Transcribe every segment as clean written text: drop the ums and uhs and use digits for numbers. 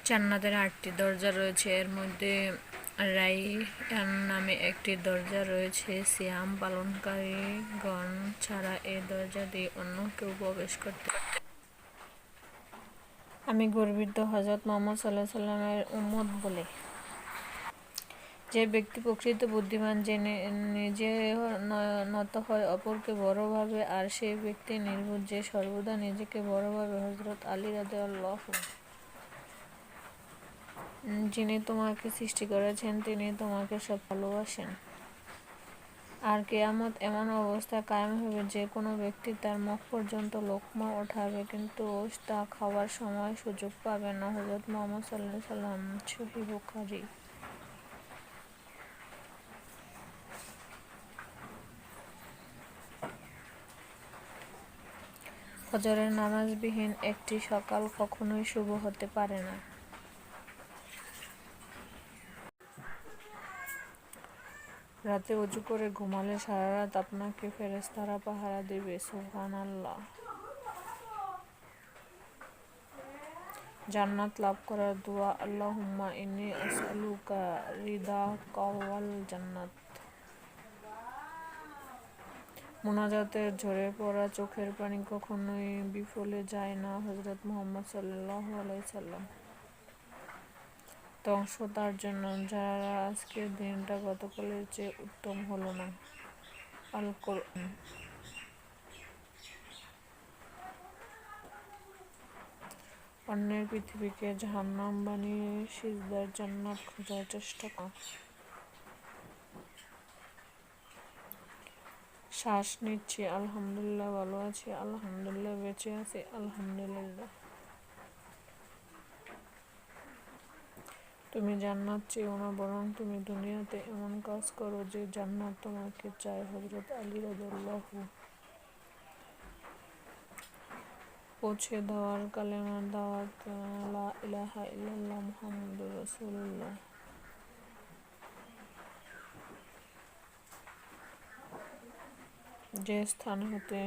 জান্নাতের ৮টি দরজা রয়েছে। এর মধ্যে রাইয়ান নামে একটি দরজা রয়েছে। সিয়াম পালনকারীগণ ছাড়া এই দরজা দিয়ে অন্য কেউ প্রবেশ করতে। আমি গর্বিত হযরত মুহাম্মদ সাল্লাল্লাহু আলাইহি ওয়াসাল্লামের উম্মত বলে। যে ব্যক্তি প্রকৃত বুদ্ধিমান, যে নিজে নত হয়, অপরকে বড় ভাবে, আর সেই ব্যক্তি নির্বোধ যে সর্বদা নিজেকে বড় ভাবে। হযরত আলী রাদিয়াল্লাহু। যিনি তোমাকে সৃষ্টি করেছেন তিনি তোমাকে সব ভালোবাসেন। আর কিয়ামত এমন অবস্থা কায়েম হবে যে কোনো ব্যক্তি তার মুখ পর্যন্ত লোকমা ওঠাবে, কিন্তু তা খাওয়ার সময় সুযোগ পাবে না। হযরত মুহাম্মদ সাল্লাল্লাহু আলাইহি ওয়াসাল্লাম, সহিহ বুখারী। ফজরের নামাজবিহীন একটি সকাল কখনোই শুভ হতে পারে না। রাতে ওযু করে ঘুমালে সারা রাত আপনাকে ফেরেশতারা পাহারা দিবে। সুবহানাল্লাহ। জান্নাত লাভ করার দোয়া। আল্লাহুম্মা ইন্নী আসআলুকা রিদাকা ওয়াল জান্নাত। মুনাজাতের ঝরে পড়া চোখের পানি কখনোই বিফলে যায় না। হযরত মুহাম্মদ সাল্লাল্লাহু আলাইহি ওয়াসাল্লাম। ধ্বংস তার জন্য যারা আজকের দিনটা গতকালের চেয়ে উত্তম হলো না। আল কোরআন। অন্যের পৃথিবীকে জাহান্নাম বানিয়ে সিজদার জান্নাত খোঁজার চেষ্টা কর। শ্বাস নিচ্ছি, আলহামদুলিল্লাহ। ভালো আছি, আলহামদুলিল্লাহ। বেঁচে আছি, আলহামদুলিল্লাহ। তুমি জান্নাত চেয়েও না, বরং তুমি দুনিয়াতে এমন কাজ করো যে জান্নাত তোমাকে চায়। হযরত আলী রাদিয়াল্লাহু। পৌঁছে দেওয়ার কালেমার দাওয়াত। লা ইলাহা ইল্লাল্লাহ মুহাম্মাদুর রাসূলুল্লাহ। যে স্থান হতে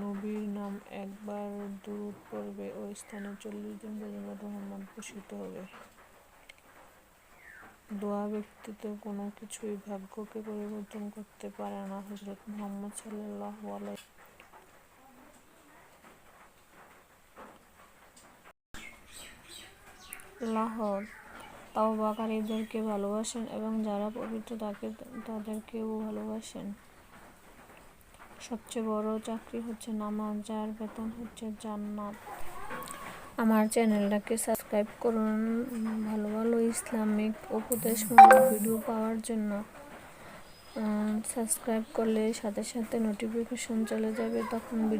নবীর নাম একবার দুরূদ পড়বে, ওই স্থানে ৪০ দিন পর্যন্ত রহমত বর্ষিত হবে। দোয়া ব্যতীত কোনো কিছুই ভাগ্যকে পরিবর্তন করতে পারে না। হযরত মুহাম্মদ সাল্লাল্লাহু আলাইহি। লাহোর। তাওবাকারীদেরকে ভালোবাসেন এবং যারা পবিত্র তাদেরকেও ভালোবাসেন। সবচেয়ে বড় চাকরি হচ্ছে নামাজ, যার বেতন হচ্ছে জান্নাত। আমার চ্যানেলটাকে সাবস্ক্রাইব করুন ভালো ভালো ইসলামিক উপদেশমূলক ভিডিও পাওয়ার জন্য। সাবস্ক্রাইব করলে সাথে সাথে নোটিফিকেশন চলে যাবে, তখন ভিডিও